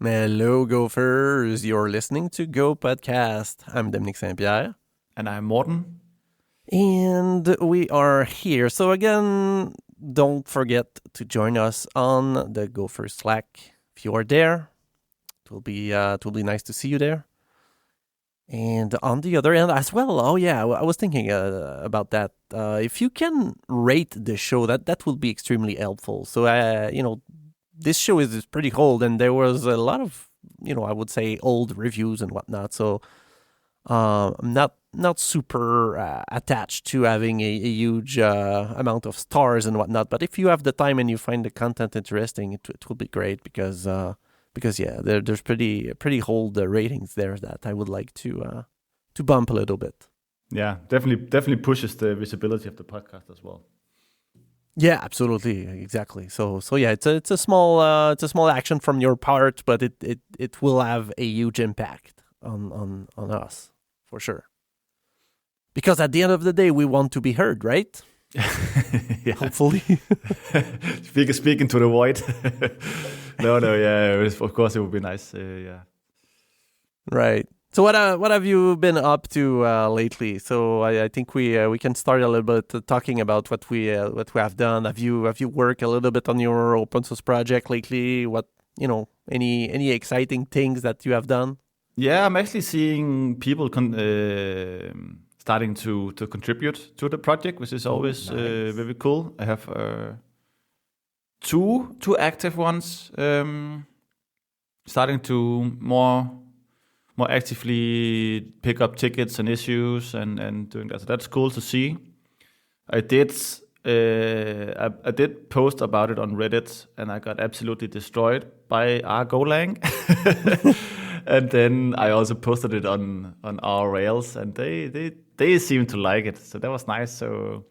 Hello, Gophers. You're listening to Go Podcast. I'm Dominic St-Pierre. And I'm Morten. And we are here. So again, don't forget to join us on the Gophers Slack. If you are there, it will be nice to see you there. And on the other end as well, I was thinking about that. If you can rate the show, that will be extremely helpful. So, this show is pretty old, and there was a lot of, I would say old reviews and whatnot. So I'm not super attached to having a huge amount of stars and whatnot. But if you have the time and you find the content interesting, it will be great because there's pretty old ratings there that I would like to bump a little bit. Yeah, definitely pushes the visibility of the podcast as well. Yeah, absolutely, exactly. So yeah, it's a small action from your part, but it will have a huge impact on us for sure. Because at the end of the day, we want to be heard, right? Yeah. Hopefully. Speaking to the void. No, yeah, of course it would be nice. Yeah. Right. So what have you been up to lately? So I think we can start a little bit talking about what we have done. Have you worked a little bit on your open source project lately? What any exciting things that you have done? Yeah, I'm actually seeing people starting to contribute to the project, which is always nice. very cool. I have two active ones starting to more actively pick up tickets and issues and doing that. So that's cool to see. I did post about it on Reddit, and I got absolutely destroyed by our Golang. And then I also posted it on our Rails, and they seem to like it. So that was nice. So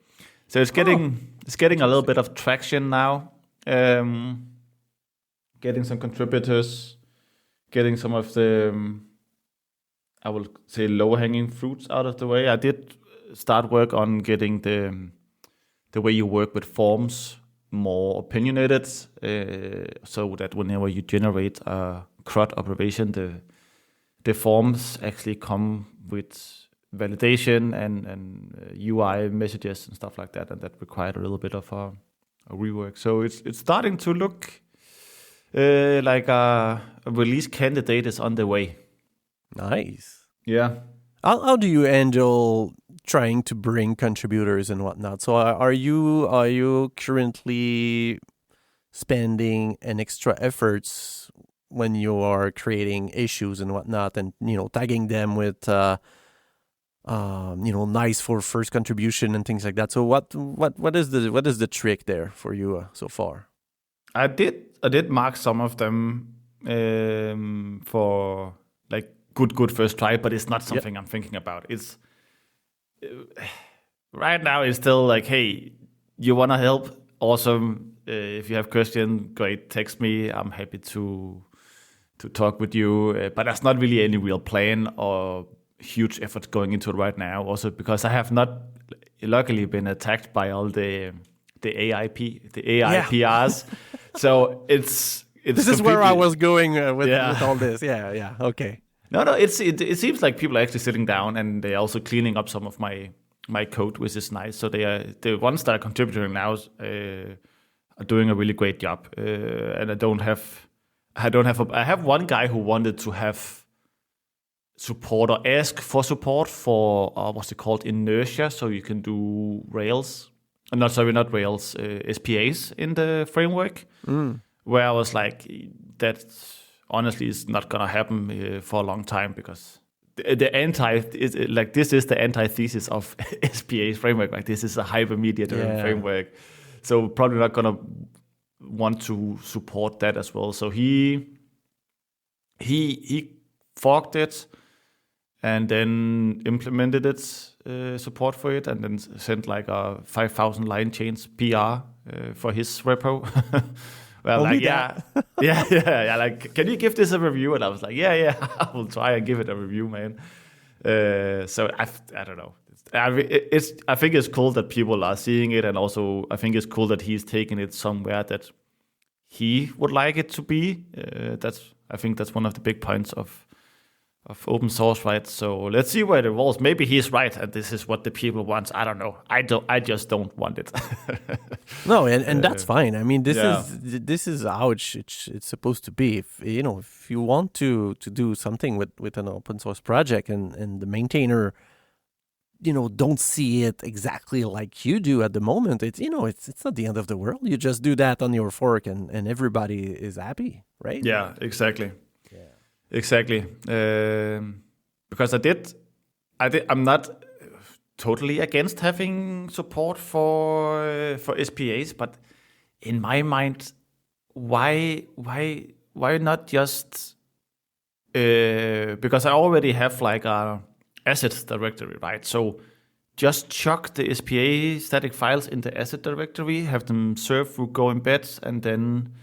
it's getting a little bit of traction now. Getting some contributors, getting some of the I will say low-hanging fruits out of the way. I did start work on getting the way you work with forms more opinionated, so that whenever you generate a CRUD observation, the forms actually come with validation and UI messages and stuff like that, and that required a little bit of a rework. So it's starting to look like a release candidate is on the way. Nice. Yeah. How do you handle trying to bring contributors and whatnot? So are you currently spending an extra efforts when you are creating issues and whatnot, and tagging them with nice for first contribution and things like that? So what is the trick there for you so far? I did mark some of them for like good first try, but it's not something I'm thinking about. It's right now it's still like, hey, you want to help? Awesome. If you have questions, great, text me. I'm happy to talk with you. But there's not really any real plan or huge effort going into it right now. Also because I have not luckily been attacked by all the AI PRs. So it's this is where I was going with all this. Yeah. Okay. No. It seems like people are actually sitting down and they're also cleaning up some of my code, which is nice. So they are the ones that are contributing now are doing a really great job. And I have one guy who wanted to have support or ask for support for what's it called, inertia, so you can do Rails. Not Rails, SPAs in the framework. Where I was like, that honestly is not gonna happen for a long time, because this is the antithesis of SPA framework. Like, this is a hypermediator framework, so probably not gonna want to support that as well. So he forked it and then implemented its support for it, and then sent like a 5,000 line change PR for his repo. Well, like, yeah. Like, can you give this a review? And I was like, yeah, I will try and give it a review, man. So I don't know. I think it's cool that people are seeing it, and also I think it's cool that he's taking it somewhere that he would like it to be. I think that's one of the big points of open source, right? So let's see where it evolves. Maybe he's right, and this is what the people want. I don't know. I just don't want it. No, and that's fine. I mean, Yeah. this is how it's supposed to be. If you want to do something with an open source project, and the maintainer, don't see it exactly like you do at the moment, it's not the end of the world. You just do that on your fork, and everybody is happy, right? Yeah, exactly. Yeah. Exactly. Because I'm not totally against having support for SPAs, but in my mind, why not just because I already have like a asset directory, right? So just chuck the SPA static files in the asset directory, have them serve through Go embed, and then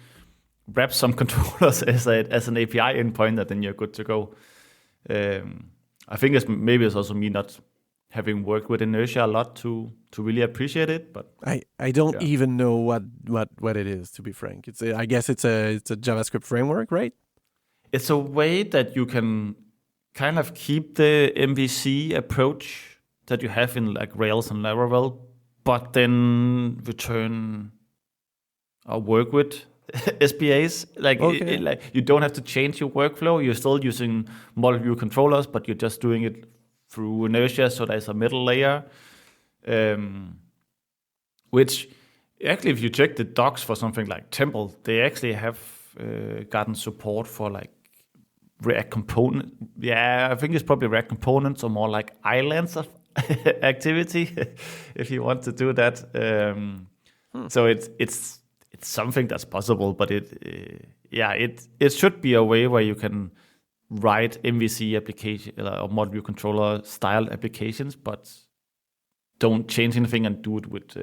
wrap some controllers as an API endpoint, and then you're good to go. I think it's also me not having worked with inertia a lot to really appreciate it. But I don't even know what it is, to be frank. I guess it's a JavaScript framework, right? It's a way that you can kind of keep the MVC approach that you have in like Rails and Laravel, but then return or work with SPAs. Like, Okay. like you don't have to change your workflow. You're still using model view controllers, but you're just doing it through inertia. So there's a middle layer, which actually, if you check the docs for something like Temple, they actually have gotten support for like React component. Yeah, I think it's probably React components or more like islands of activity, if you want to do that. So it's something that's possible, but it should be a way where you can write MVC application or model view controller style applications, but don't change anything and do it with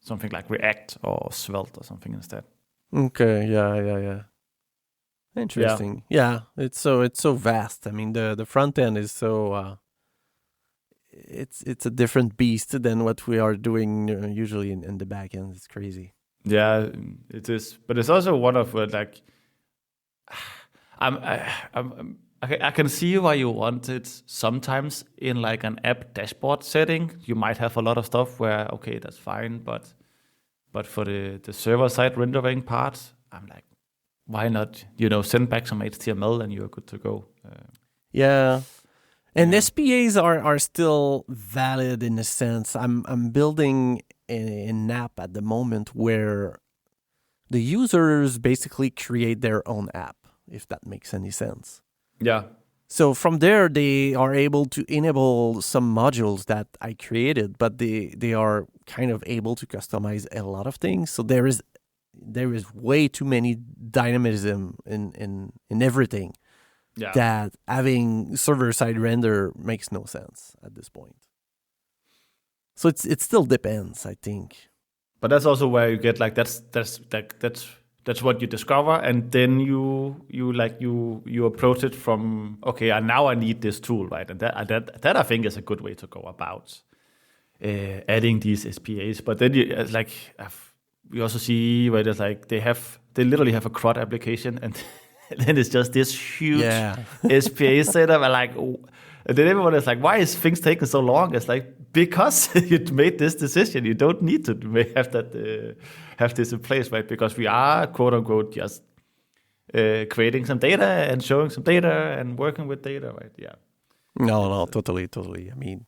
something like React or Svelte or something instead. Okay. Yeah. Interesting. Yeah. It's so vast. I mean, the front end is so. It's a different beast than what we are doing usually in the back end. It's crazy. Yeah, it is, but it's also one of like I can see why you want it sometimes in like an app dashboard setting. You might have a lot of stuff where okay, that's fine, but for the server side rendering part, I'm like, why not? Send back some HTML and you're good to go. Yeah. And SPAs are still valid in a sense. I'm building an app at the moment where the users basically create their own app, if that makes any sense. Yeah. So from there, they are able to enable some modules that I created, but they are kind of able to customize a lot of things. So there is way too many dynamism in everything. Yeah. That having server-side render makes no sense at this point. So it still depends, I think. But that's also where you get like that's what you discover, and then you approach it from okay, now I need this tool, right? And that I think is a good way to go about adding these SPAs. But then we also see where there's like they literally have a CRUD application and. And then it's just this huge SPA setup. And then everyone is like, why is things taking so long? It's like, because you made this decision. You don't need to have this in place, right? Because we are, quote unquote, just creating some data and showing some data and working with data, right? Yeah. No, totally. I mean,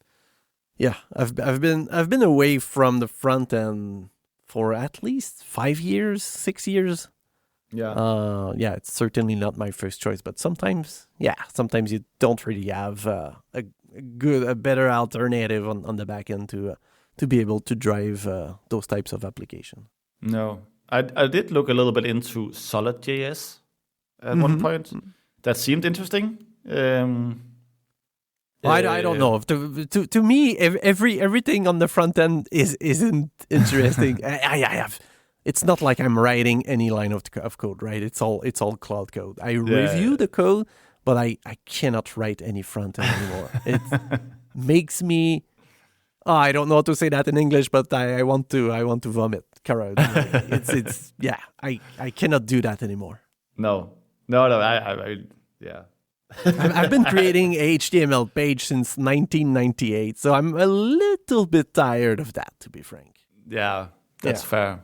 yeah, I've been away from the front end for at least 5 years, 6 years. Yeah. It's certainly not my first choice, but sometimes you don't really have a better alternative on the back end to be able to drive those types of application. No, I did look a little bit into Solid.js at one point. That seemed interesting. I don't know. To me, everything on the front end isn't interesting. I have. It's not like I'm writing any line of code, right? It's all cloud code. I review the code, but I cannot write any front end anymore. It makes me. I don't know how to say that in English, but I want to vomit. It's yeah. I cannot do that anymore. No. Yeah. I've been creating a HTML page since 1998, so I'm a little bit tired of that, to be frank. Yeah, that's fair.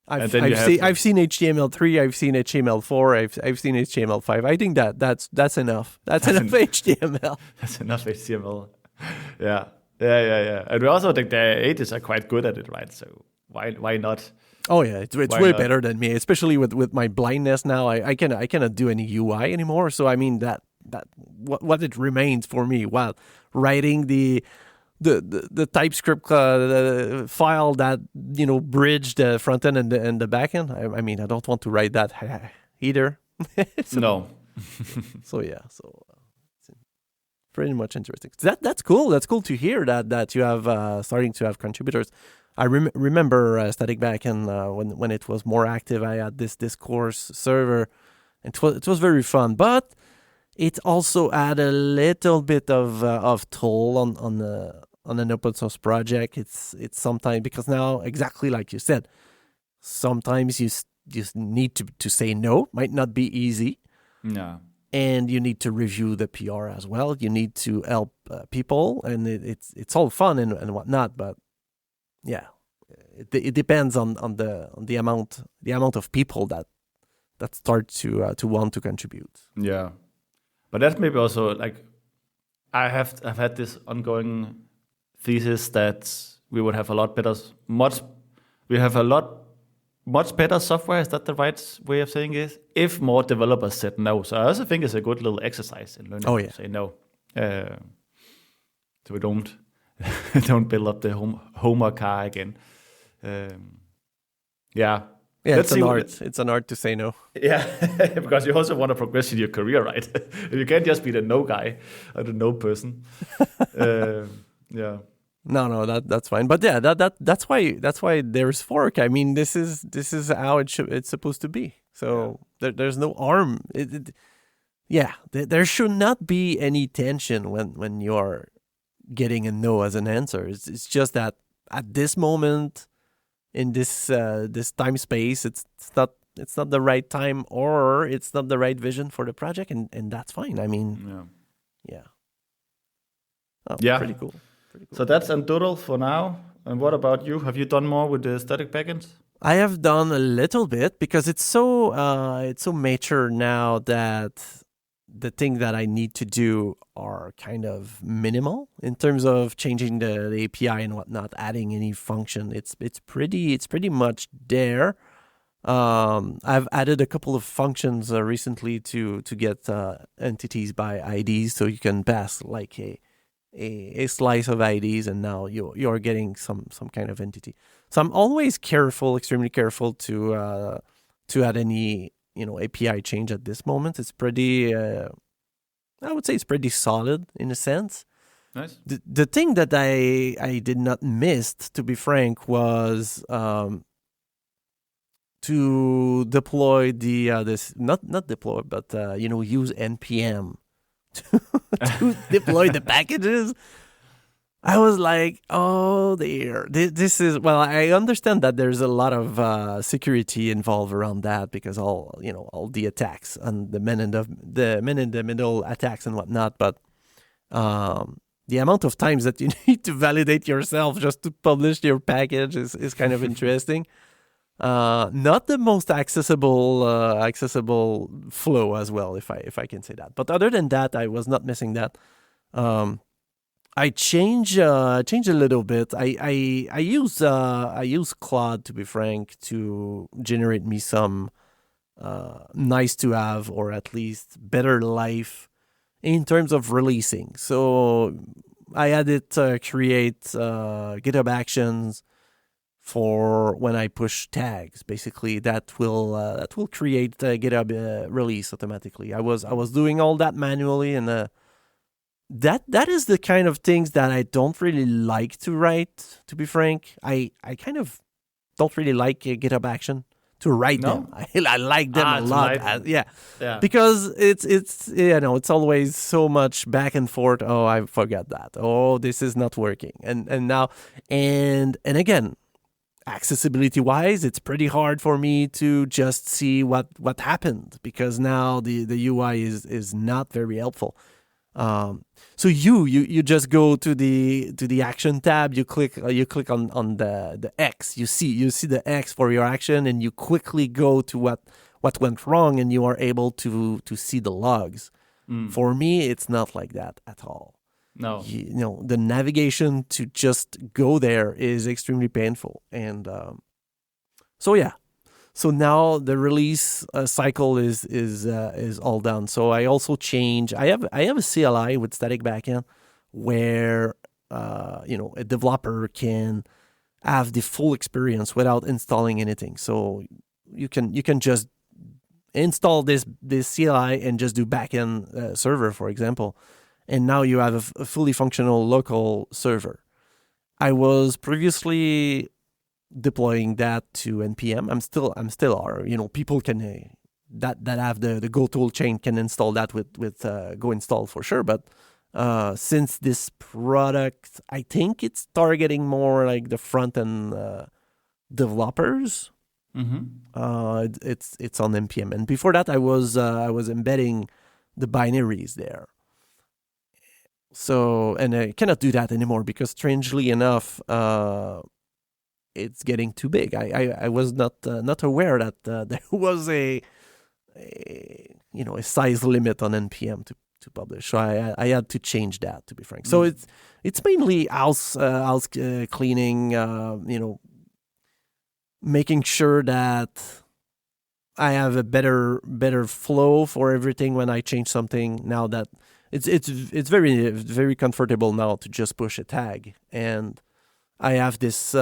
I've seen HTML3, I've seen HTML4, I've seen HTML5. I think that's enough. That's enough HTML. That's enough HTML. Yeah. And we also think the ages are quite good at it, right? So why not? Oh yeah, it's way better than me, especially with my blindness now. I cannot do any UI anymore. So I mean that what it remains for me while writing the TypeScript file that bridge the front end and the back end. I mean I don't want to write that either. No. So it's pretty much interesting. That's cool. That's cool to hear that you have starting to have contributors. I remember Static Backend when it was more active. I had this discourse server. It was very fun, but it also had a little bit of toll on an open source project. It's sometimes, because now, exactly like you said, sometimes you just need to say no. Might not be easy. No. And you need to review the PR as well. You need to help people, and it's all fun and whatnot. But yeah, it depends on the amount of people that start to want to contribute. Yeah, but that's maybe also like I've had this ongoing thesis that we would have a lot better, much better software. Is that the right way of saying it? If more developers said no. So I also think it's a good little exercise in learning to say no. So we don't build up the Homer car again. Yeah, it's an art. It's an art to say no. Yeah, because you also want to progress in your career, right? You can't just be the no guy or the no person. Yeah. No, that's fine. But yeah, that's why there's fork. I mean, this is how it's supposed to be. So there's no harm. There should not be any tension when you're getting a no as an answer. It's just that at this moment in this time space, it's not the right time, or it's not the right vision for the project, and that's fine. I mean, yeah. Oh, yeah, pretty cool. So that's Andurel for now. And what about you? Have you done more with the static backends? I have done a little bit, because it's so mature now that the things that I need to do are kind of minimal in terms of changing the API and whatnot, adding any function. It's pretty much there. I've added a couple of functions recently to get entities by IDs, so you can pass like a slice of IDs, and now you're getting some kind of entity. So I'm always extremely careful to add any API change at this moment. It's pretty, I would say it's pretty solid in a sense. Nice. The thing that I did not miss, to be frank, was to deploy not deploy, but use npm to deploy the packages. I was like, oh dear, this is, well, I understand that there's a lot of security involved around that, because all the attacks and the men in the middle attacks and whatnot. But the amount of times that you need to validate yourself just to publish your package is kind of interesting. Not the most accessible flow as well, if I can say that. But other than that, I was not missing that. I change a little bit. I use Claude, to be frank, to generate me some nice to have, or at least better life in terms of releasing. So I had it create GitHub Actions for when I push tags. Basically, that will create GitHub release automatically. I was doing all that manually, and that is the kind of things that I don't really like to write, to be frank. I kind of don't really like GitHub Action to write them. I like them a lot. Yeah. Because it's always so much back and forth. Oh, I forgot that. Oh, this is not working. And now and again, accessibility wise, it's pretty hard for me to just see what happened, because now the UI is not very helpful. So you just go to the action tab. You click on the X. You see the X for your action, and you quickly go to what went wrong, and you are able to see the logs. For me, it's not like that at all. No. The navigation to just go there is extremely painful, and so yeah. So now the release cycle is all done. So I also change. I have a CLI with static backend where a developer can have the full experience without installing anything. So you can just install this CLI and just do backend server, for example, and now you have a fully functional local server. I was previously deploying that to npm. I'm still are. People can that have the Go tool chain can install that with Go install for sure. But since this product, I think it's targeting more like the front end developers. It's on npm, and before that I was embedding the binaries there. So, and I cannot do that anymore because, strangely enough, it's getting too big. I was not aware that there was a size limit on npm to publish. So I had to change that, to be frank. So it's mainly house cleaning. Making sure that I have a better flow for everything when I change something. Now that it's very very comfortable now to just push a tag, and I have this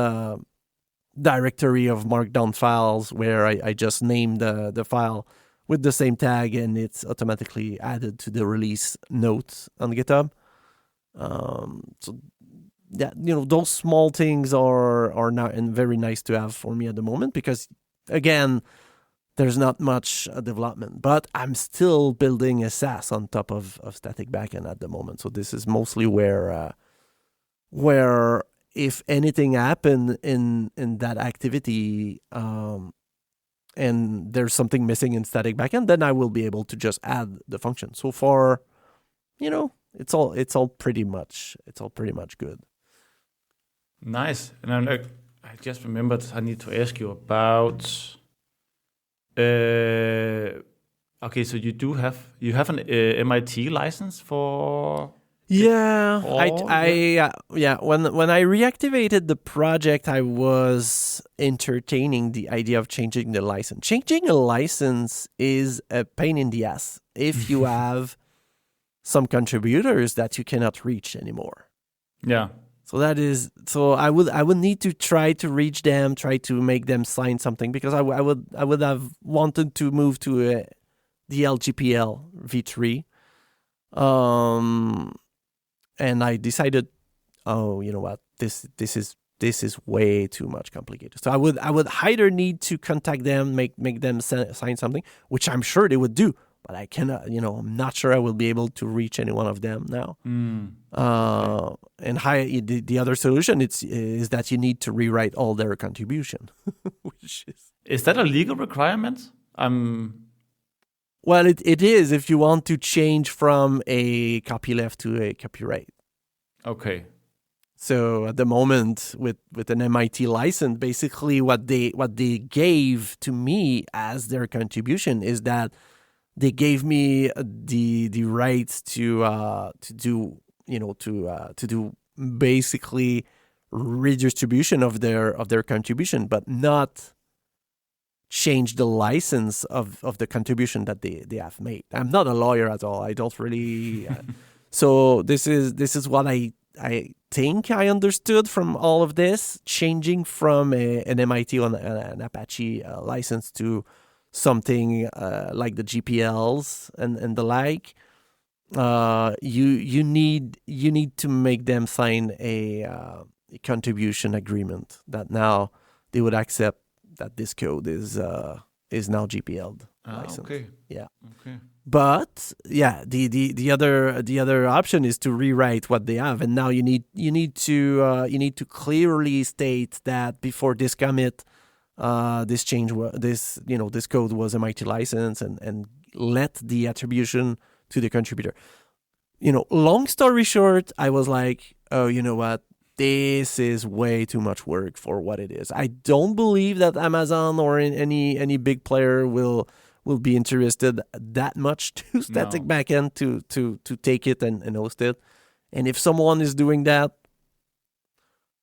directory of markdown files where I just name the file with the same tag, and it's automatically added to the release notes on GitHub. So that those small things are now and very nice to have for me at the moment, because again, there's not much development, but I'm still building a SaaS on top of static backend at the moment. So this is mostly where if anything happened in that activity, and there's something missing in static backend, then I will be able to just add the function. So far, it's all pretty much good. Nice. And I just remembered I need to ask you about. Okay, so you have an MIT license for. Yeah, When I reactivated the project, I was entertaining the idea of changing the license. Changing a license is a pain in the ass if you have some contributors that you cannot reach anymore. Yeah. So I would need to try to reach them, try to make them sign something, because I would have wanted to move to the LGPL v3. And I decided, you know what, this is way too much complicated. So I would either need to contact them, make them sign something, which I'm sure they would do, but I cannot. I'm not sure I will be able to reach any one of them now. And the other solution is that you need to rewrite all their contribution, which is that a legal requirement? Well, it is if you want to change from a copyleft to a copyright. Okay. So at the moment, with an MIT license, basically what they gave to me as their contribution is that they gave me the rights to do basically redistribution of their contribution, but not change the license of the contribution that they have made. I'm not a lawyer at all. I don't really. So this is what I think I understood from all of this, changing from an MIT or an Apache license to something like the GPLs and the like. You need to make them sign a contribution agreement that now they would accept that this code is now GPL'd. license. Okay. Yeah. Okay. But yeah, the other option is to rewrite what they have, and now you need to clearly state that before this commit, this change this code was MIT license, and let the attribution to the contributor. Long story short, I was like, oh, you know what? This is way too much work for what it is. I don't believe that Amazon or any big player will be interested that much to static backend to take it and host it. And if someone is doing that,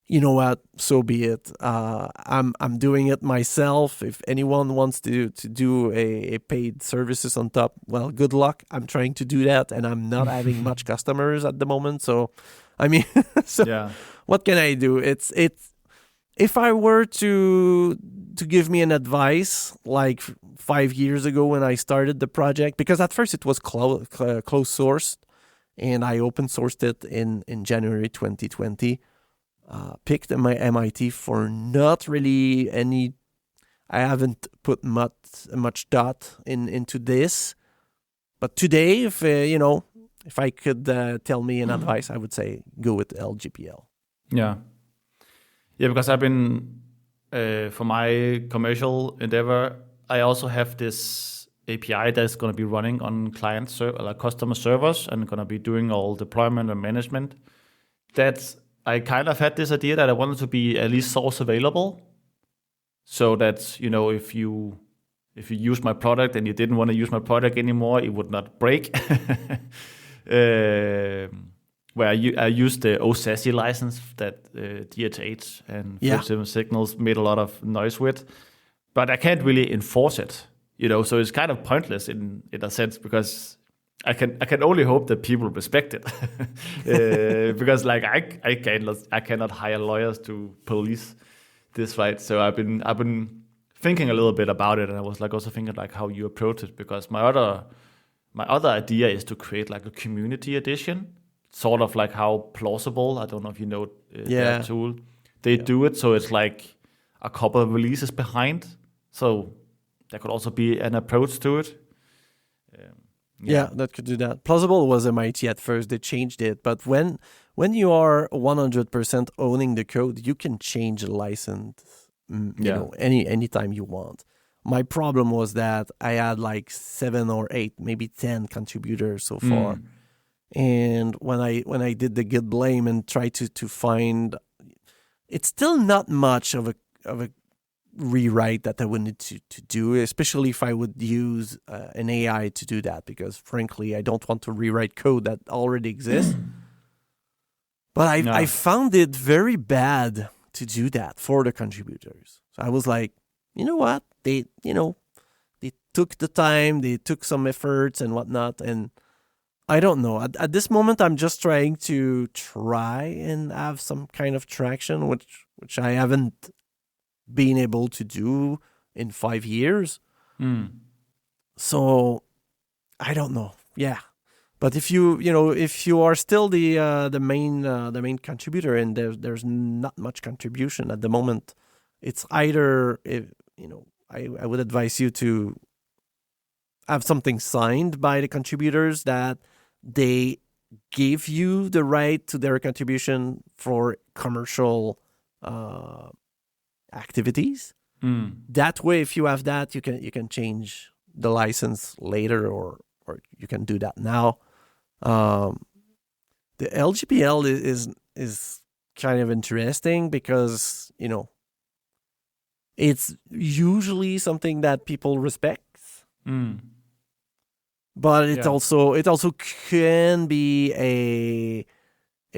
you know what? So be it. I'm doing it myself. If anyone wants to do a paid services on top, well, good luck. I'm trying to do that, and I'm not having much customers at the moment. So, I mean, what can I do? It's if I were to give me an advice like 5 years ago when I started the project, because at first it was closed sourced, and I open sourced it in January 2020. Picked my MIT for not really any. I haven't put much thought into this, but today, if if I could tell me an advice, I would say go with LGPL. Yeah, because I've been for my commercial endeavor, I also have this API that's going to be running on customer servers and going to be doing all deployment and management. I kind of had this idea that I wanted to be at least source available, so that if you use my product and you didn't want to use my product anymore, it would not break. Where I used the OSS license that DHH and Field Signals made a lot of noise with, but I can't really enforce it. So it's kind of pointless in a sense, because I can only hope that people respect it, because I cannot hire lawyers to police this, right? So I've been thinking a little bit about it, and I was also thinking how you approach it, because my other idea is to create a community edition, sort of like how Plausible. I don't know if you know that tool. They do it, so it's a couple of releases behind. So there could also be an approach to it. Yeah, that could do that. Plausible was MIT at first. They changed it. But when you are 100% owning the code, you can change the license anytime you want. My problem was that I had 7 or 8, maybe 10 contributors so far. And when I did the git blame and tried to find, it's still not much of a rewrite that I would need to do, especially if I would use an AI to do that, because frankly, I don't want to rewrite code that already exists. But I found it very bad to do that for the contributors. So I was like, you know what? They took the time, they took some efforts and whatnot, and I don't know. At this moment, I'm just trying and have some kind of traction, which I haven't been able to do in 5 years. So I don't know. Yeah, but if you are still the main contributor, and there's not much contribution at the moment, it's either I would advise you to have something signed by the contributors that they give you the right to their contribution for commercial activities. That way, if you have that, you can change the license later, or you can do that now. The LGPL is kind of interesting because it's usually something that people respect. But it also can be a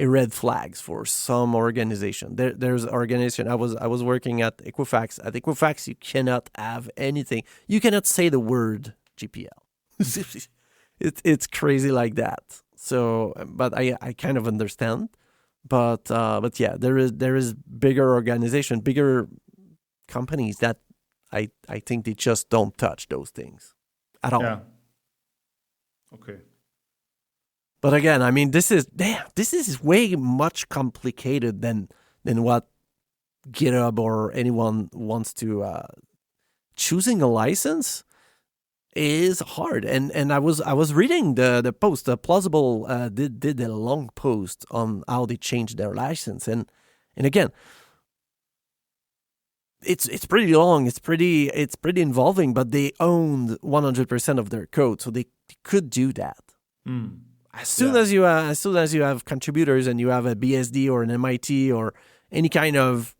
red flags for some organization. There's organization. I was working at Equifax. At Equifax, you cannot have anything. You cannot say the word GPL. It's crazy like that. So, but I kind of understand. But yeah, there is bigger organization, bigger companies that I think they just don't touch those things at all. Yeah. Okay. But again, I mean, this is way much complicated than what GitHub or anyone wants to. Choosing a license, is hard. And I was reading the post. Plausible did a long post on how they changed their license, and again, it's pretty long. It's pretty involving, but they owned 100% of their code, so they could do that. Mm. As soon as you have contributors and you have a BSD or an MIT or any kind of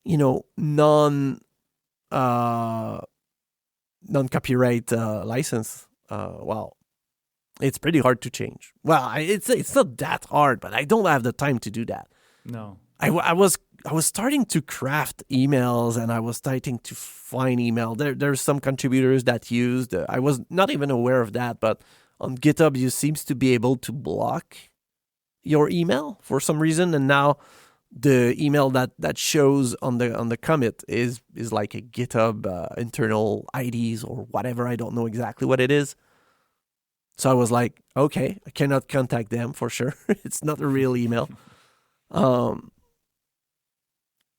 non copyright license, well, it's pretty hard to change. Well, it's not that hard, but I don't have the time to do that. No, I was starting to craft emails, and I was starting to find email. There's some contributors that used. I was not even aware of that, but on GitHub, you seems to be able to block your email for some reason, and now the email that shows on the commit is like a GitHub internal IDs or whatever. I don't know exactly what it is. So I was like, okay, I cannot contact them for sure. It's not a real email.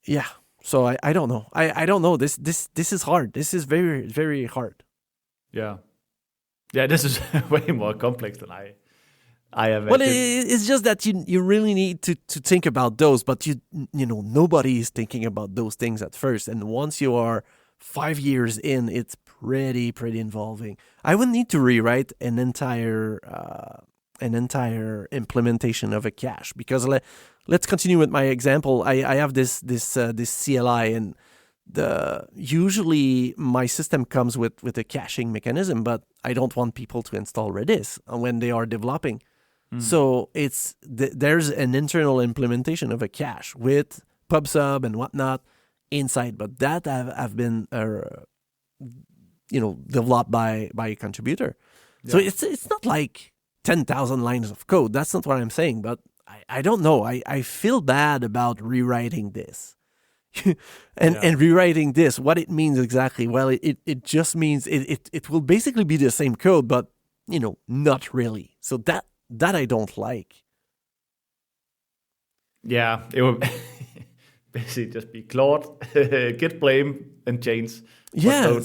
Yeah. So I don't know. I don't know. This is hard. This is very, very hard. Yeah. Yeah, this is way more complex than I imagined. Well, it's just that you really need to think about those, but nobody is thinking about those things at first. And once you are 5 years in, it's pretty involving. I would need to rewrite an entire implementation of a cache, because let's continue with my example. I have this CLI, and usually my system comes with a caching mechanism, but I don't want people to install Redis when they are developing. So there's an internal implementation of a cache with PubSub and whatnot inside, but that have been developed by a contributor. Yeah. So it's not like 10,000 lines of code. That's not what I'm saying, but I don't know. I feel bad about rewriting this. and rewriting this, what it means exactly? Well, it just means it will basically be the same code, but not really. So that I don't like. Yeah, it would basically just be Claude, git blame, and change. Yeah,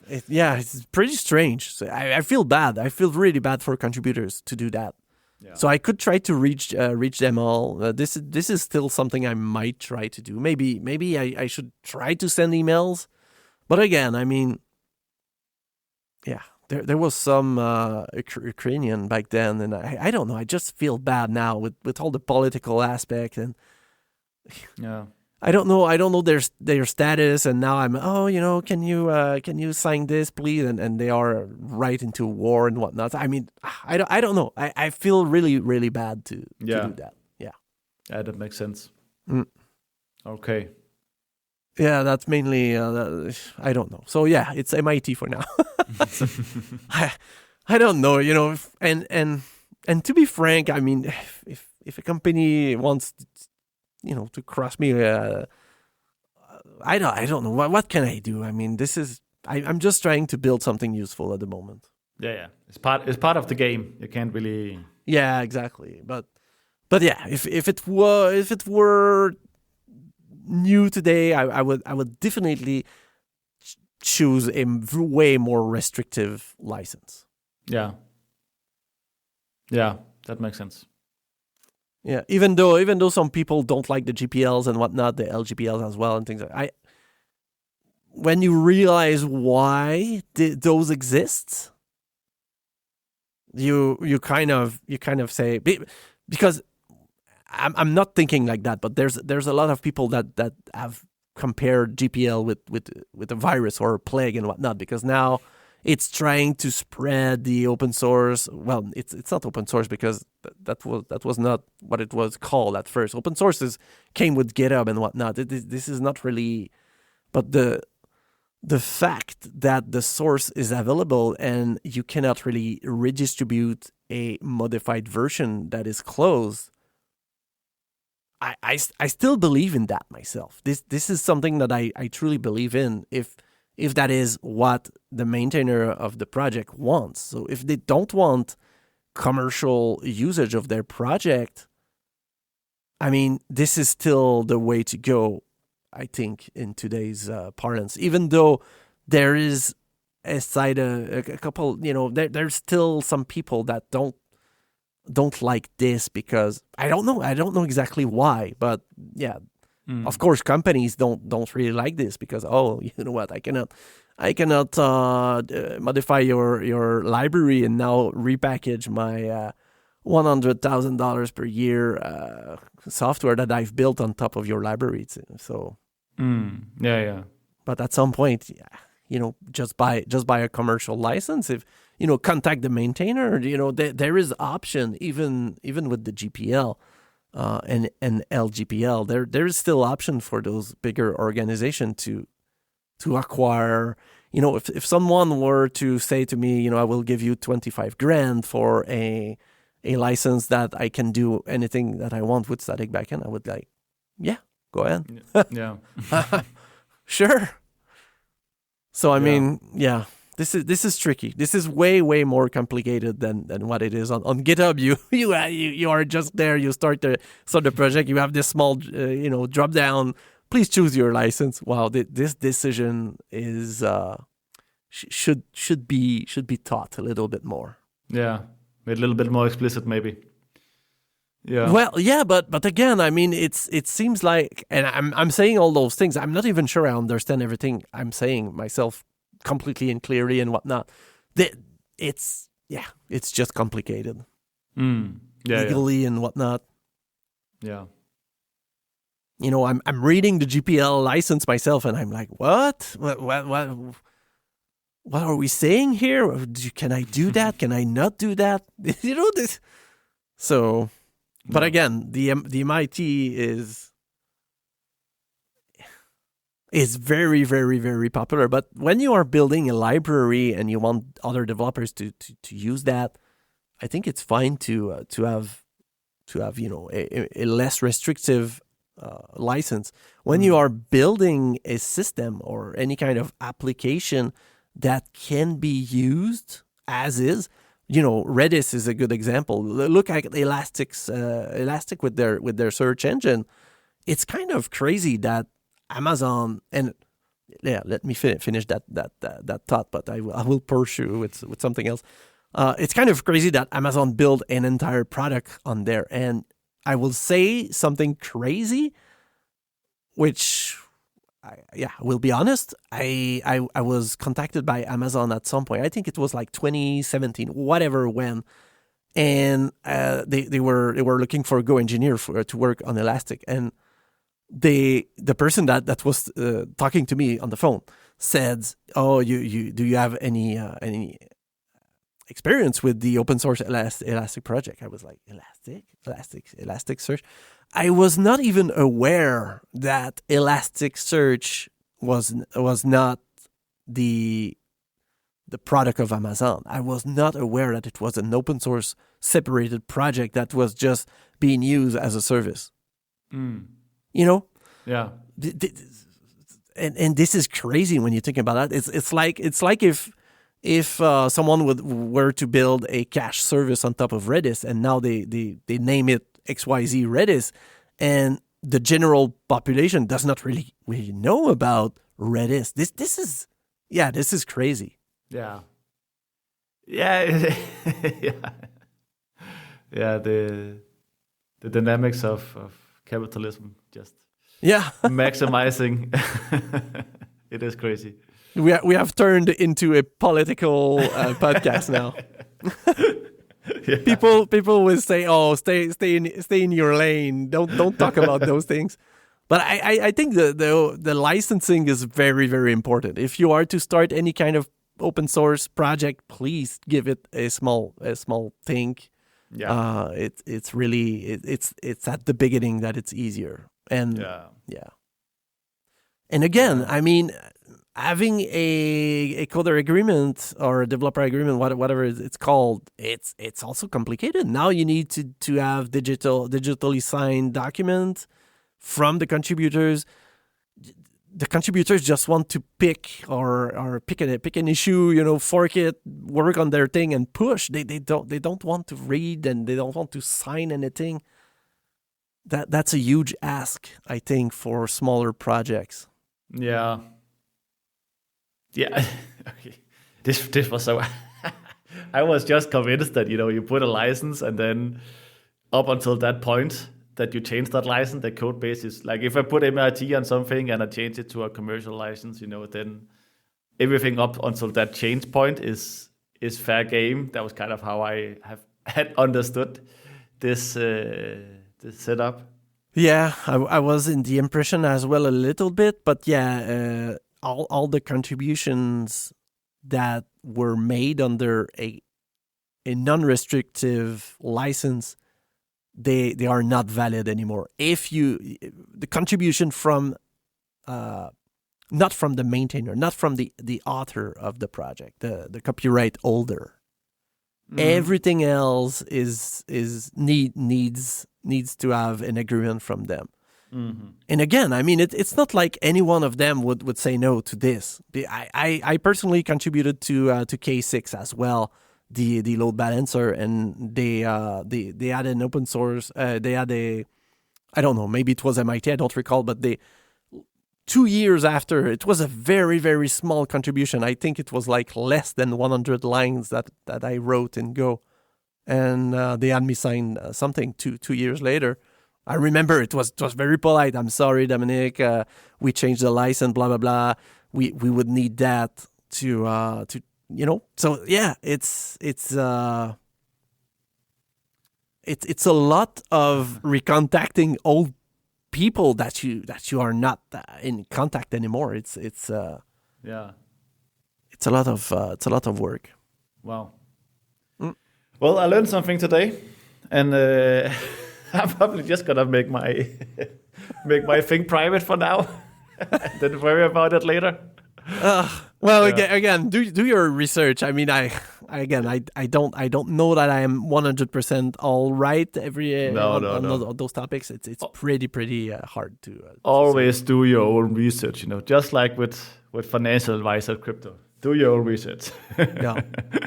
it's pretty strange. So I feel bad. I feel really bad for contributors to do that. Yeah. So I could try to reach them all. This is still something I might try to do. Maybe I should try to send emails, but again, I mean, yeah. There was some Ukrainian back then, and I don't know. I just feel bad now with all the political aspect, and yeah, I don't know their status. And now I'm can you sign this please? And they are right into war and whatnot. I mean, I don't know. I feel really bad to do that. Yeah, that makes sense. Okay. Yeah, that's mainly, I don't know. So yeah, it's MIT for now. So, I don't know, and to be frank, I mean, if a company wants, to cross me, I don't know. What can I do? I mean, I'm just trying to build something useful at the moment. Yeah. It's part of the game. You can't really. Yeah, exactly. But yeah, if it were new today, I would definitely choose a way more restrictive license. Yeah, that makes sense. Yeah, even though some people don't like the GPLs and whatnot, the LGPLs as well and things like that, when you realize why those exist, you kind of say, because I'm not thinking like that, but there's a lot of people that have compared GPL with a virus or a plague and whatnot, because now it's trying to spread the open source. Well, it's not open source, because that was not what it was called at first. Open sources came with GitHub and whatnot. This is not really, but the fact that the source is available and you cannot really redistribute a modified version that is closed. I still believe in that myself. This is something that I truly believe in, if that is what the maintainer of the project wants. So if they don't want commercial usage of their project, I mean, this is still the way to go, I think, in today's parlance. Even though there is aside a couple, there's still some people that don't like this because I don't know exactly why, but yeah, of course companies don't really like this because you know what, I cannot modify your library and now repackage my $100,000 per year software that I've built on top of your library. So yeah. but at some point, just buy a commercial license. If contact the maintainer. There is option even with the GPL and LGPL. There is still option for those bigger organizations to acquire. If someone were to say to me, I will give you $25,000 for a license that I can do anything that I want with static backend, I would like, yeah, go ahead. Yeah. Sure. So I mean, yeah, this is tricky. This is way more complicated than what it is on GitHub. You are just there. You start the project. You have this small drop down. Please choose your license. Wow, this decision is should be taught a little bit more. Yeah, a little bit more explicit maybe. Yeah. Well, yeah, but again, I mean, it seems like, and I'm saying all those things. I'm not even sure I understand everything I'm saying myself completely and clearly and whatnot. It's just complicated, legally and whatnot. Yeah. I'm reading the GPL license myself, and I'm like, what are we saying here? Can I do that? Can I not do that? This. So. But again, the MIT is very, very, very popular. But when you are building a library and you want other developers to use that, I think it's fine to have a less restrictive license. When you are building a system or any kind of application that can be used as is. Redis is a good example. Look at Elastic with their search engine. It's kind of crazy that Amazon and let me finish that thought, but I will pursue with something else. It's kind of crazy that Amazon built an entire product on there, and I will say something crazy, which. I will be honest. I was contacted by Amazon at some point. I think it was like 2017, whatever when, and they were looking for a Go engineer to work on Elastic, and the person that was talking to me on the phone said, "Oh, you do you have any experience with the open source Elastic project?" I was like, Elasticsearch. I was not even aware that Elasticsearch was not the product of Amazon. I was not aware that it was an open source separated project that was just being used as a service. Yeah. And this is crazy when you think about that. It's like if someone were to build a cache service on top of Redis, and now they name it XYZ Redis, and the general population does not really know about Redis. This is crazy. Yeah. Yeah. Yeah. The dynamics of capitalism just maximizing. It is crazy. We have turned into a political podcast now. Yeah. People will say, "Oh, stay in your lane. Don't talk about those things." But I think the licensing is very, very important. If you are to start any kind of open source project, please give it a small thing. Yeah. It's really it's at the beginning that it's easier. And yeah. And again, I mean, having a coder agreement or a developer agreement, whatever it's called, it's also complicated. Now you need to have digitally signed document from the contributors. The contributors just want to pick or pick an issue, fork it, work on their thing, and push. They don't want to read, and they don't want to sign anything. That's a huge ask, I think, for smaller projects. Yeah. Yeah. Okay. this was so. I was just convinced that you put a license and then up until that point that you change that license, the code base is like if I put MIT on something and I change it to a commercial license, then everything up until that change point is fair game. That was kind of how I had understood this setup. Yeah, I was in the impression as well a little bit, but yeah, all the contributions that were made under a non-restrictive license, they are not valid anymore. If the contribution from not from the maintainer, not from the author of the project, the copyright holder. Everything else needs to have an agreement from them. And again, I mean, it's not like any one of them would say no to this. I personally contributed to K6 as well, the load balancer, and they had an open source. They had I don't know, maybe it was MIT, I don't recall, but 2 years after, it was a very, very small contribution. I think it was like less than 100 lines that I wrote in Go. And they had me sign something 2 years later. I remember it was very polite. I'm sorry, Dominic. We changed the license, blah, blah, blah. We would need that to So, yeah, it's a lot of recontacting old people that you are not in contact anymore. It's a lot of work. Wow. Well, I learned something today, and I'm probably just gonna make my thing private for now, and then worry about it later. Again, do your research. I mean, I don't know that I am 100% all right on those topics. It's pretty hard to always do your own research. Just like with financial advice at crypto, do your own research. Yeah,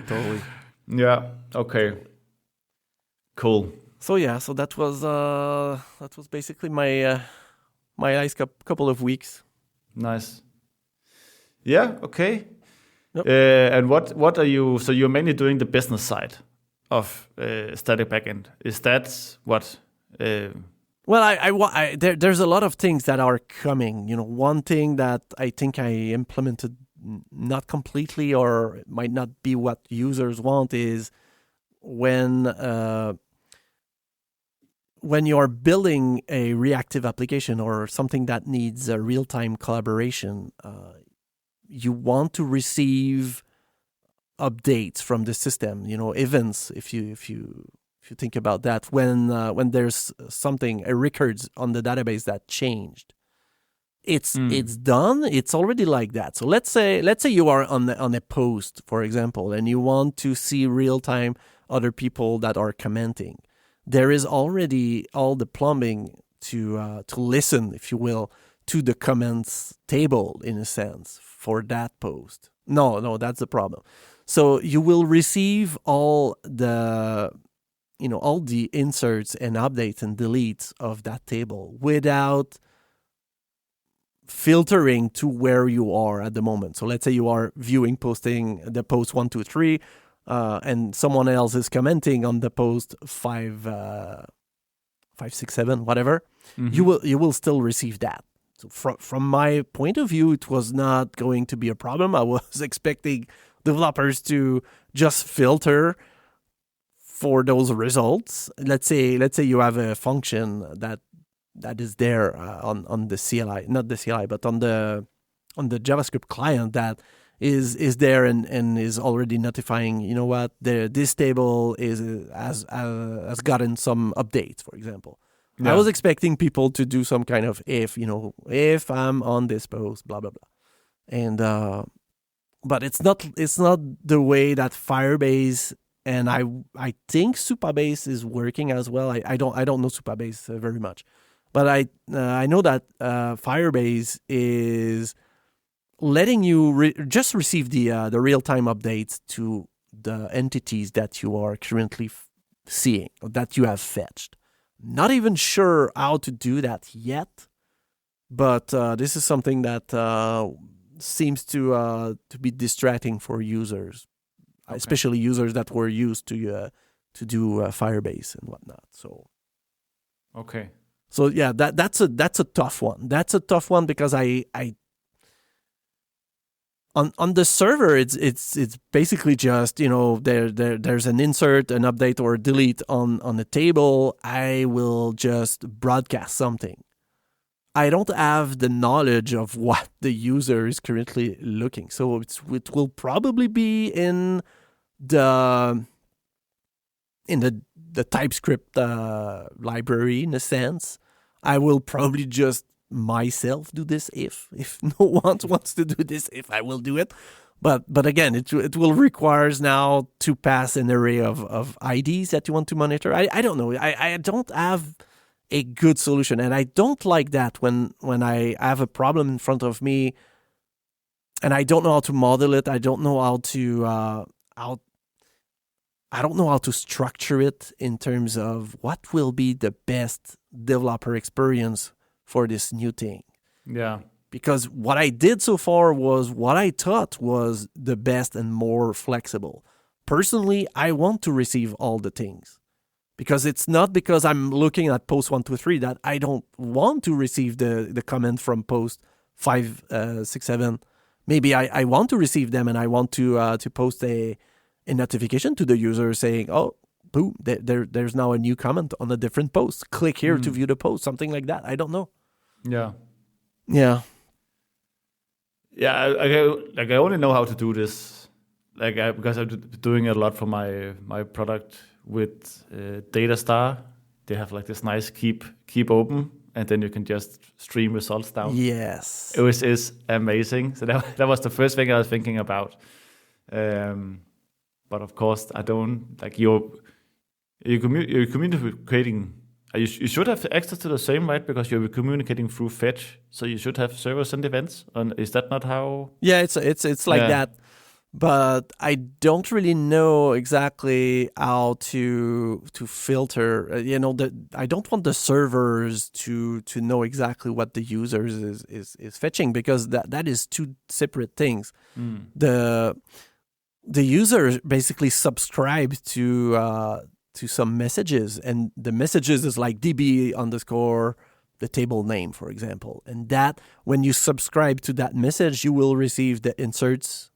totally. Yeah. Okay. Cool. So that was basically my last couple of weeks. Nice. Yeah. Okay. Yep. And what are you? So you're mainly doing the business side of static backend. Is that what? Well, there's a lot of things that are coming. One thing that I think I implemented not completely, or it might not be what users want, is when you're building a reactive application or something that needs a real-time collaboration, you want to receive updates from the system, events. If you think about that, when there's something, a records on the database that changed, it's done. It's already like that. So let's say you are on a post, for example, and you want to see real time other people that are commenting. There is already all the plumbing to listen, if you will, to the comments table in a sense for that post. No, that's the problem. So you will receive all the inserts and updates and deletes of that table without filtering to where you are at the moment. So let's say you are posting the post 1, 2, 3, and someone else is commenting on the post 5, 6, 7, whatever. Mm-hmm. You will still receive that. So from my point of view, it was not going to be a problem. I was expecting developers to just filter for those results. Let's say you have a function that is there on the CLI, not the CLI, but on the JavaScript client that is there and is already notifying. You know what? This table has gotten some updates, for example. Yeah. I was expecting people to do some kind of if I'm on this post, blah blah blah, and but it's not the way that Firebase and I think Supabase is working as well. I don't know Supabase very much, but I know that Firebase is letting you just receive the real time updates to the entities that you are currently seeing, or that you have fetched. Not even sure how to do that yet, but this is something that seems to be distracting for users, especially users that were used to do Firebase and whatnot. So Okay. So yeah, that's a tough one. That's a tough one because I on the server it's basically just, there's an insert, an update, or a delete on the table. I will just broadcast something. I don't have the knowledge of what the user is currently looking. So it will probably be in the TypeScript library, in a sense. I will probably just myself do this if no one wants to do this. If I will do it, but again, it will requires now to pass an array of IDs that you want to monitor. I don't know. I don't have a good solution, and I don't like that when I have a problem in front of me, and I don't know how to model it. I don't know how to I don't know how to structure it in terms of what will be the best developer experience for this new thing. Yeah. Because what I did so far was what I thought was the best and more flexible. Personally, I want to receive all the things. Because it's not because I'm looking at post 1, 2, 3 that I don't want to receive the comment from post 5, 6, 7. Maybe I want to receive them, and I want to post a notification to the user saying, oh, boom, there's now a new comment on a different post. Click here to view the post, something like that. I don't know. Yeah. Yeah. Yeah, I only know how to do this, because I'm doing it a lot for my product with Datastar. They have like this nice keep open, and then you can just stream results down. Yes, it is amazing. So that was the first thing I was thinking about. But of course, I don't like you're communicating. You should have access to the same, right? Because you're communicating through fetch, so you should have servers and events. And is that not how? Yeah, it's like that. But I don't really know exactly how to filter. I don't want the servers to know exactly what the users is fetching, because that is two separate things. The user basically subscribes to some messages, and the messages is like DB underscore the table name, for example. And that when you subscribe to that message, you will receive the inserts,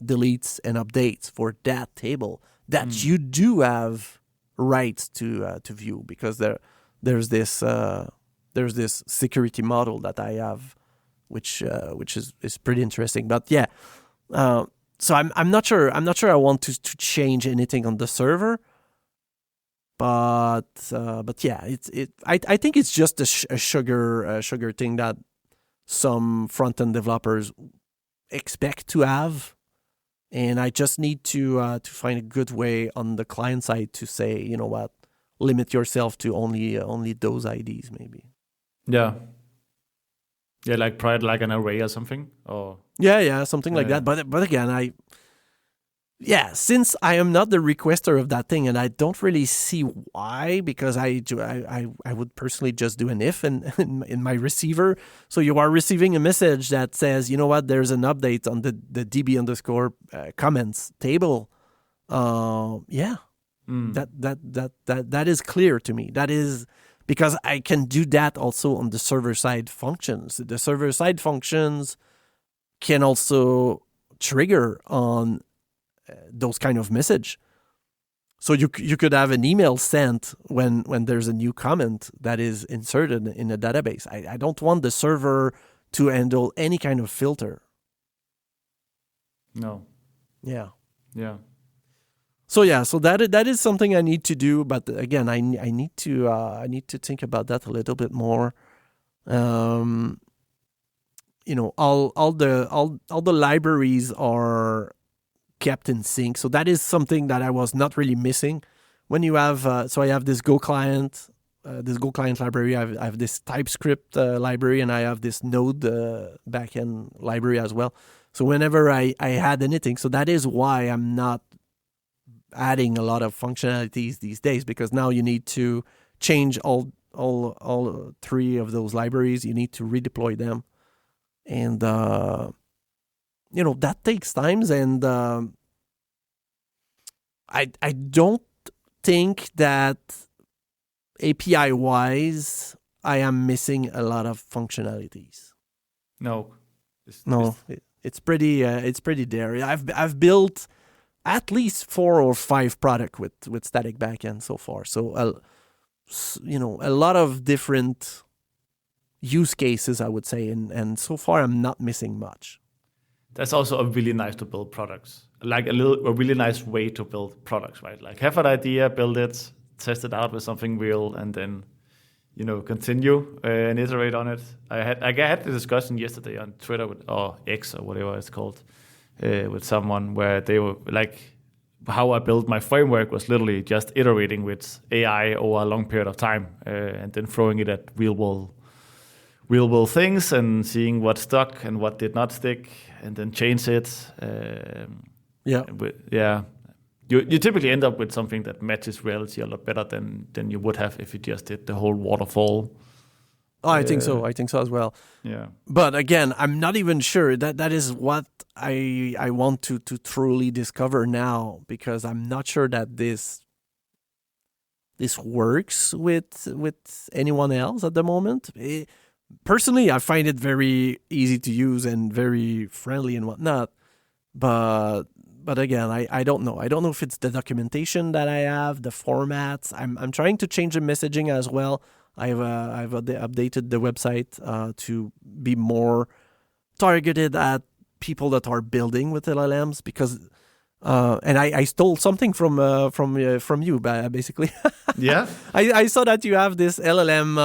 deletes, and updates for that table that you do have rights to view, because there's this security model that I have, which is pretty interesting. But yeah. So I'm not sure. I'm not sure I want to change anything on the server, but yeah, I think it's just a sugar thing that some front end developers expect to have, and I just need to find a good way on the client side to say, you know what, limit yourself to only those IDs, maybe. Yeah. Yeah, like provide like an array or something, or something like that. But again, since I am not the requester of that thing, and I don't really see why, because I would personally just do an if in my receiver. So you are receiving a message that says, you know what, there's an update on the DB underscore comments table. That is clear to me. That is. Because I can do that also on the server-side functions. The server-side functions can also trigger on those kind of message. So you could have an email sent when there's a new comment that is inserted in a database. I don't want the server to handle any kind of filter. No. Yeah. Yeah. So that is something I need to do, but again, I need to think about that a little bit more. All the libraries are kept in sync, so that is something that I was not really missing. When you have so I have this Go client library, I have this TypeScript library, and I have this Node backend library as well. So whenever I had anything, so that is why I'm not adding a lot of functionalities these days, because now you need to change all three of those libraries. You need to redeploy them, and that takes times, and I don't think that API wise I am missing a lot of functionalities. No. It's pretty there. I've built at least 4 or 5 product with static backend so far. So a lot of different use cases, I would say, and so far I'm not missing much. That's also a really nice to build products. Like a really nice way to build products, right? Like have an idea, build it, test it out with something real, and then continue and iterate on it. I had the discussion yesterday on Twitter or X or whatever it's called with someone where they were like, how I built my framework was literally just iterating with AI over a long period of time and then throwing it at real world things and seeing what stuck and what did not stick and then change it. Yeah. You typically end up with something that matches reality a lot better than you would have if you just did the whole waterfall. Oh, I think so. I think so as well. Yeah. But again, I'm not even sure that is what I want to truly discover now, because I'm not sure that this works with anyone else at the moment. Personally, I find it very easy to use and very friendly and whatnot. But again, I don't know. I don't know if it's the documentation that I have, the formats. I'm trying to change the messaging as well. I've updated the website to be more targeted at people that are building with LLMs, because and I stole something from you basically. Yeah. I saw that you have this LLM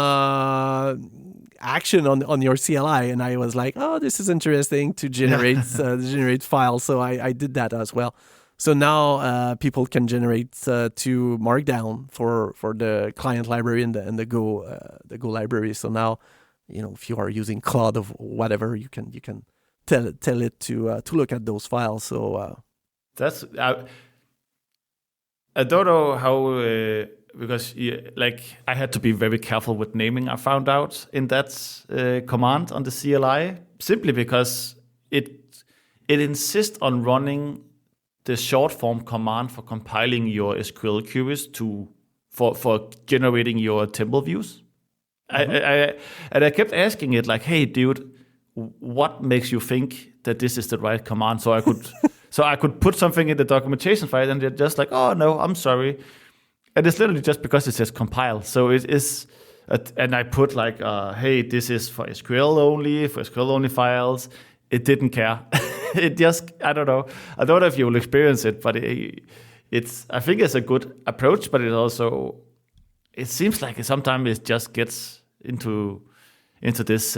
action on your CLI, and I was like, oh, this is interesting to generate generate files. So I did that as well. So now people can generate to Markdown for the client library and the Go library. So now, if you are using Claude or whatever, you can tell it to look at those files. So that's I don't know how. Because I had to be very careful with naming, I found out in that command on the CLI, simply because it insists on running the short form command for compiling your SQL queries for generating your temple views. Mm-hmm. I kept asking it like, hey dude, what makes you think that this is the right command? So I could put something in the documentation file, and they're just like, oh no, I'm sorry. And it's literally just because it says compile. So it is, and I put like, hey, this is for SQL only files. It didn't care. It just, I don't know if you will experience it, but I think it's a good approach, but it seems like sometimes it just gets into this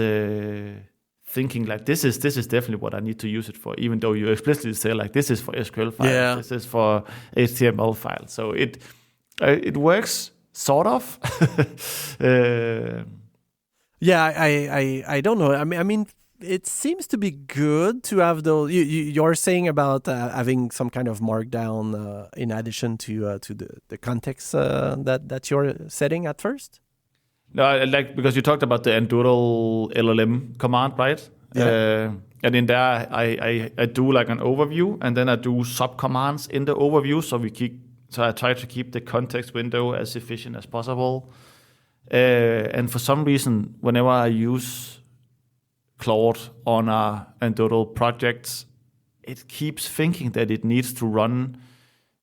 thinking like this is definitely what I need to use it for, even though you explicitly say like this is for SQL files, This is for HTML files. So it works sort of. I don't know. I mean, it seems to be good to have those. You're saying about having some kind of Markdown in addition to the context that you're setting at first. No, because you talked about the Andurel LLM command, right? Yeah. And in there, I do like an overview, and then I do sub commands in the overview. So I try to keep the context window as efficient as possible. And for some reason, whenever I use Claude on a Andurel project, it keeps thinking that it needs to run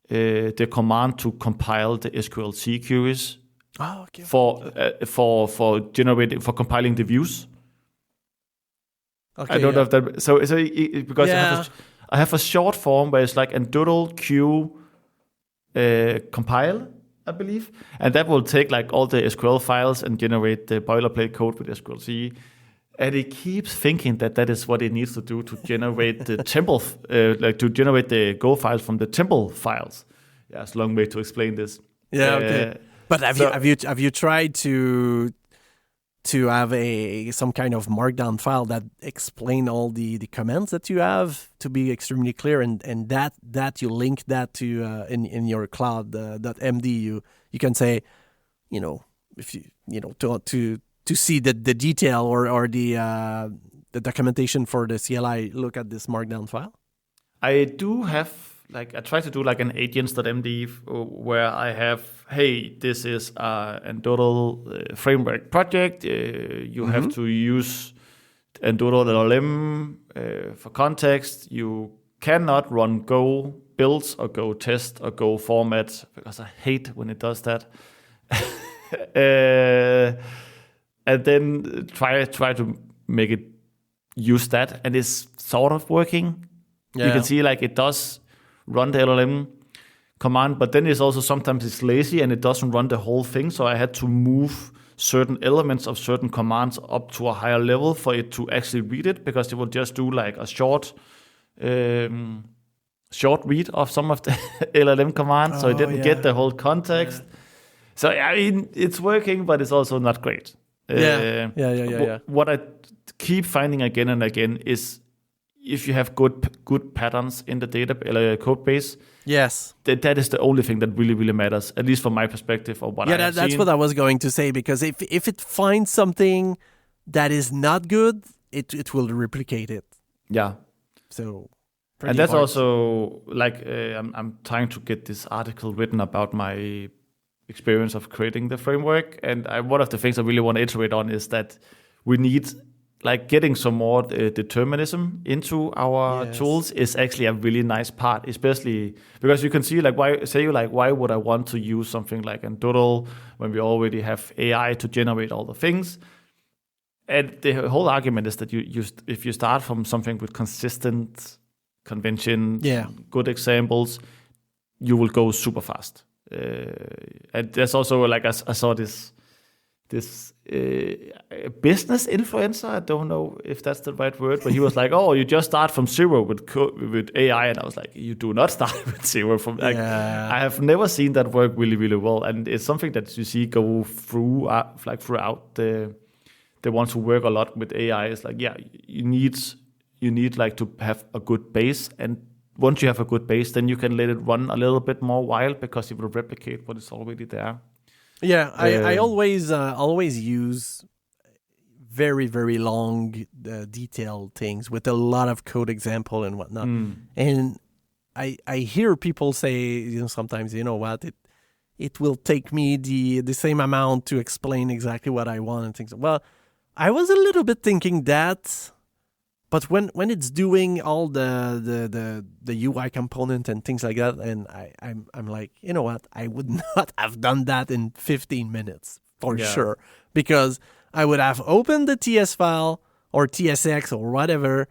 the command to compile the SQL queries for compiling the views. Okay, I don't know if that. So because I have a short form where it's like Andurel Q. Compile, I believe, and that will take like all the SQL files and generate the boilerplate code with SQL. And it keeps thinking that is what it needs to do to generate the temple, to generate the Go files from the temple files. Yeah, it's a long way to explain this. Yeah, okay. But have you tried to have some kind of Markdown file that explain all the commands that you have to be extremely clear, and that you link that to in your cloud.md, you can say, if you to see the detail or the the documentation for the CLI look at this markdown file? I do have, like, I try to do like an agents.md where I have, hey, this is an Andurel framework project. You have to use Andurel LLM for context. You cannot run Go builds or Go test or Go format because I hate when it does that. And then try to make it use that, and it's sort of working. You can see like it does run the LLM command, but then it's also sometimes it's lazy and it doesn't run the whole thing. So I had to move certain elements of certain commands up to a higher level for it to actually read it, because it will just do like a short read of some of the LLM commands. So it didn't get the whole context. Yeah. So I mean, it's working, but it's also not great. What I keep finding again and again is if you have good patterns in the data code base, yes, that is the only thing that really matters, at least from my perspective of what I have that's seen. what I was going to say, because if it finds something that is not good, it will replicate it. Yeah. So, and that's also like I'm trying to get this article written about my experience of creating the framework, and one of the things I really want to iterate on is that we need, like, getting some more determinism into our tools is actually a really nice part, especially because you can see, like, why would I want to use something like Andurel when we already have AI to generate all the things? And the whole argument is that if you start from something with consistent convention, good examples, you will go super fast. And there's also, like, I saw this business influencer, I don't know if that's the right word, but he was like, oh, you just start from zero with AI, and I was like, you do not start with zero from, like, I have never seen that work really well, and it's something that you see go through throughout the ones who work a lot with AI. Is like, you need like to have a good base, and once you have a good base, then you can let it run a little bit more wild because it will replicate what is already there. Yeah, I always use very, very long, detailed things with a lot of code example and whatnot. And I hear people say, sometimes, what, it will take me the same amount to explain exactly what I want and things. Well, I was a little bit thinking that, but when it's doing all the UI component and things like that, and I'm like, you know what, I would not have done that in 15 minutes for sure, because I would have opened the TS file or TSX or whatever.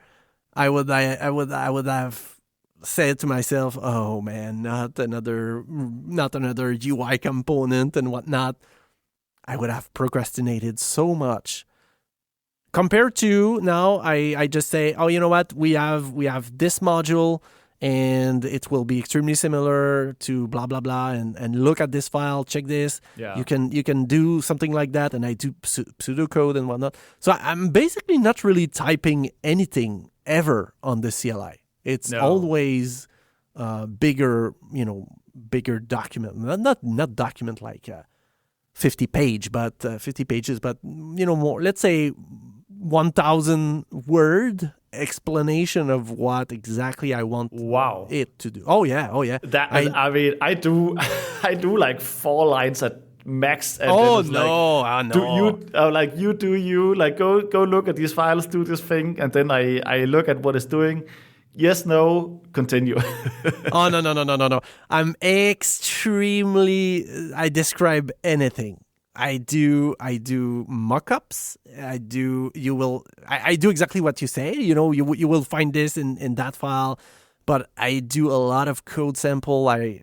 I would have said to myself, oh man, not another UI component and whatnot. I would have procrastinated so much. Compared to now, I just say, oh, you know what? We have this module, and it will be extremely similar to blah blah blah, and look at this file, check this. Yeah. You can do something like that, and I do pseudocode and whatnot. So I'm basically not really typing anything ever on the CLI. It's always bigger document, not document like 50 pages, but more. Let's say 1,000 word explanation of what exactly I want it to do. Oh yeah. That I do like 4 lines at max. And no. Go look at these files, do this thing, and then I look at what it's doing. Yes, no, continue. Oh no. I'm extremely. I describe anything. I do mock-ups. I do exactly what you say. You will find this in that file, but I do a lot of code sample. I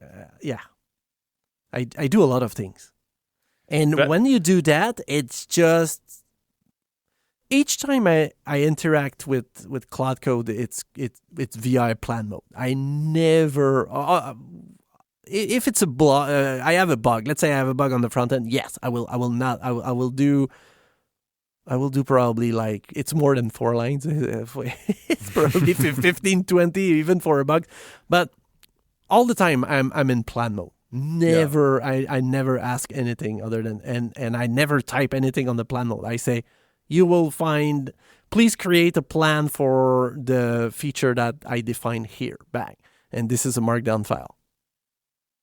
do a lot of things, and when you do that, it's just each time I interact with Cloud Code, it's via plan mode. I never. If it's a bug, I have a bug. Let's say I have a bug on the front end. Yes, I will do probably, like, it's more than 4 lines. It's probably 15, 20, even for a bug. But all the time I'm in plan mode. Never, I never ask anything other than, and I never type anything on the plan mode. I say, you will find please create a plan for the feature that I defined here. Bang. And this is a markdown file.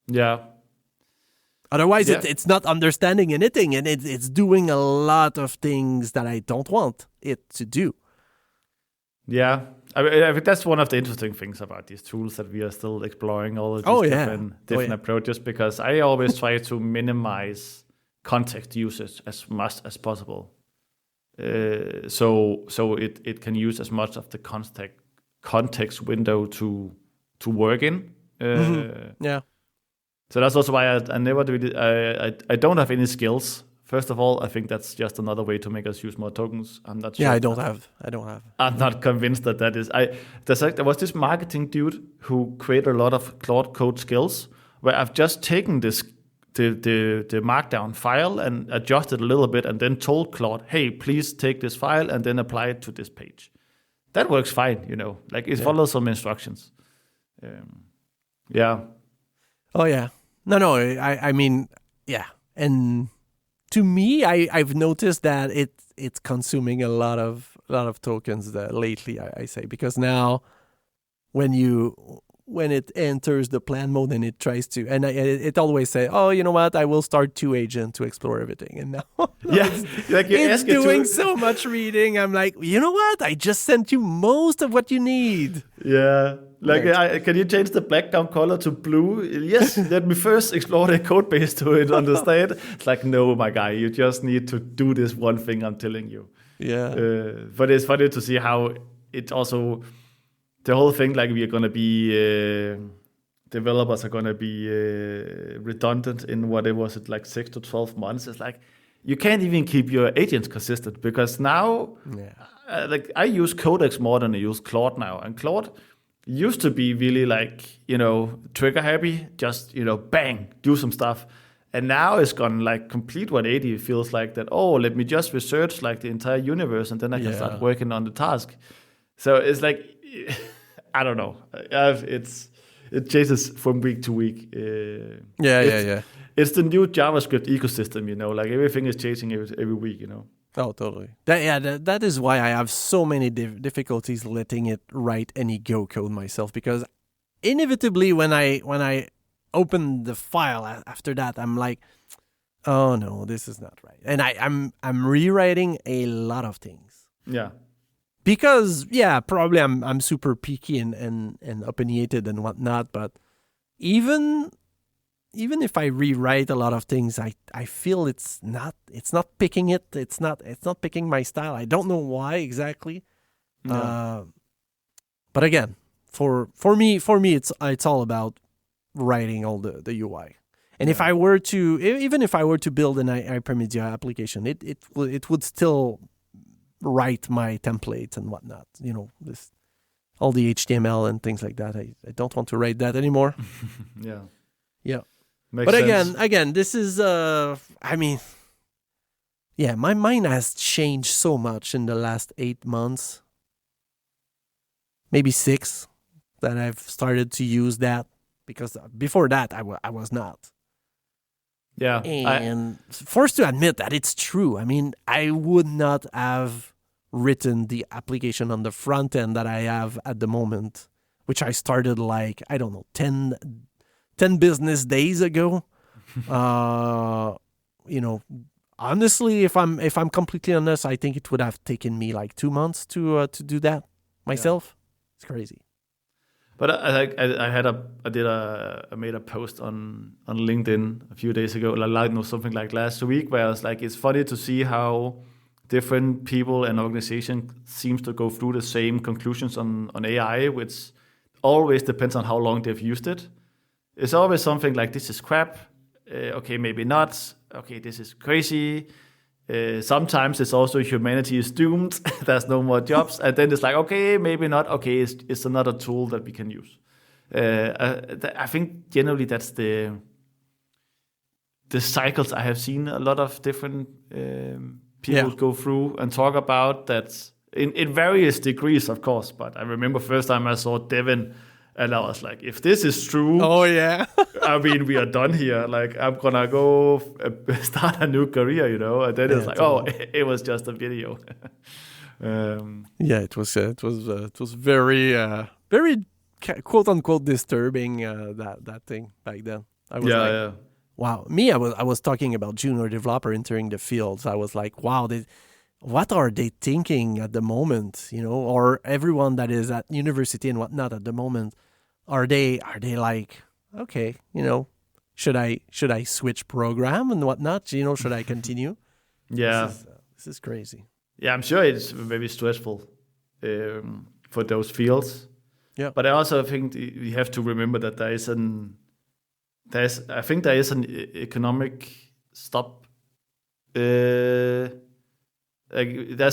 Yeah. Otherwise, it's not understanding anything, and it's doing a lot of things that I don't want it to do. Yeah. I think that's one of the interesting things about these tools, that we are still exploring all of these different approaches, because I always try to minimize context usage as much as possible. So it can use as much of the context window to work in. Yeah. So that's also why I never do it. I don't have any skills. First of all, I think that's just another way to make us use more tokens. I'm not sure. Yeah, I don't have. I'm not convinced that is. There was this marketing dude who created a lot of Claude code skills, where I've just taken the markdown file and adjusted a little bit, and then told Claude, hey, please take this file and then apply it to this page. That works fine, like it follows some instructions. Yeah. Oh yeah. No. I mean, yeah. And to me, I've noticed that it's consuming a lot of tokens lately. I say, because now when it enters the plan mode and it tries to, and it always say, oh, you know what, I will start 2 agents to explore everything. And now it's doing so much reading. I'm like, you know what, I just sent you most of what you need. Yeah. Can you change the background color to blue? Yes, let me first explore the code base to understand. It's like, no, my guy, you just need to do this one thing I'm telling you. Yeah. But it's funny to see how it also, the whole thing, like we are going to be, developers are going to be redundant in whatever was it, like 6 to 12 months. It's like, you can't even keep your agents consistent, because now, I use Codex more than I use Claude now. And Claude used to be really like, trigger happy, just, bang, do some stuff. And now it's gone like complete 180. It feels like that, let me just research like the entire universe, and then I can start working on the task. So it's like, I don't know. It changes from week to week. It's the new JavaScript ecosystem, like everything is changing every week, Oh, totally. That is why I have so many difficulties letting it write any Go code myself, because inevitably when I open the file after that, I'm like, oh no, this is not right, and I'm rewriting a lot of things. Yeah. Because probably I'm super picky and opinionated and whatnot, but even if I rewrite a lot of things, I feel it's not picking it. It's not picking my style. I don't know why exactly. No. But again, for me, it's all about writing all the UI. And if I were to, even if I were to build an Hypermedia application, it would still write my templates and whatnot. This all the HTML and things like that. I don't want to write that anymore. Yeah. But sense. again, this is my mind has changed so much in the last 8 months, maybe 6, that I've started to use that, because before that I was not. Yeah. And forced to admit that it's true. I mean, I would not have written the application on the front end that I have at the moment, which I started like, I don't know, 10 business days ago. Honestly, if I'm completely honest, I think it would have taken me like 2 months to do that myself. Yeah. It's crazy. But I made a post on LinkedIn a few days ago, something like last week, where I was like, it's funny to see how different people and organizations seems to go through the same conclusions on AI, which always depends on how long they've used it. It's always something like, this is crap. Okay, maybe not. Okay, this is crazy. Sometimes it's also humanity is doomed. There's no more jobs. And then it's like, okay, maybe not. Okay, it's another tool that we can use. I think generally that's the cycles I have seen a lot of different people go through and talk about that in various degrees, of course. But I remember first time I saw Devin, and I was like, if this is true, I mean, we are done here. Like, I'm gonna go start a new career, And then it's like, totally. It was just a video. Yeah, it was very very quote unquote disturbing that thing back then. I was like, yeah. wow. I was talking about junior developer entering the fields. I was like, wow, what are they thinking at the moment? Or everyone that is at university and whatnot at the moment, are they like, okay, should I switch program and whatnot? Should I continue? Yeah. This is crazy. Yeah, I'm sure it's very stressful for those fields. Yeah. But I also think we have to remember that there is an economic stop. There's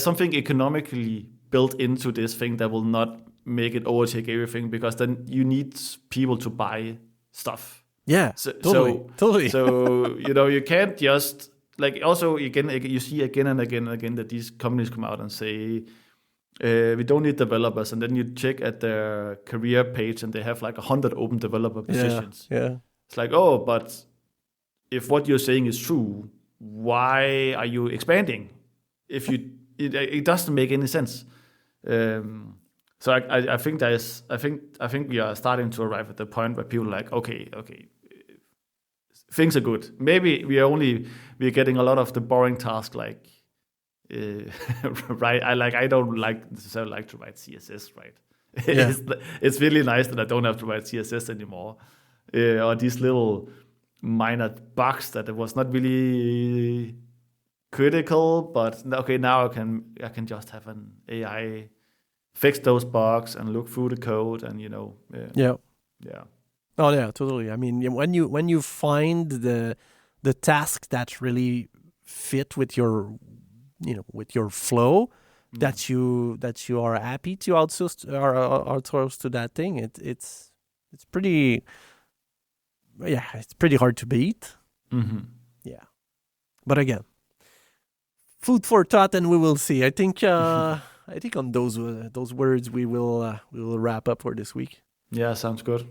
something economically built into this thing that will not make it overtake everything, because then you need people to buy stuff. Yeah, totally. So you can't just also again you see again and again that these companies come out and say we don't need developers, and then you check at their career page and they have 100 open developer positions. Yeah. It's like, oh, but if what you're saying is true, why are you expanding? If it doesn't make any sense. So I think I think we are starting to arrive at the point where people are like, okay, things are good. Maybe we're getting a lot of the boring tasks right. I don't necessarily like to write CSS, right? Yeah. It's really nice that I don't have to write CSS anymore, or these little minor bugs that it was not really critical, but okay, now I can just have an AI fix those bugs and look through the code, and Yeah. yeah. Oh yeah, totally. I mean, when you find the task that really fit with your flow, that you are happy to outsource to that thing, it's pretty, yeah, it's pretty hard to beat. Mm-hmm. Yeah, but again, food for thought, and we will see. I think on those words we will wrap up for this week. Yeah, sounds good.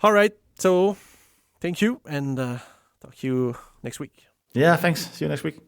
All right, so thank you, and talk to you next week. Yeah, thanks. See you next week.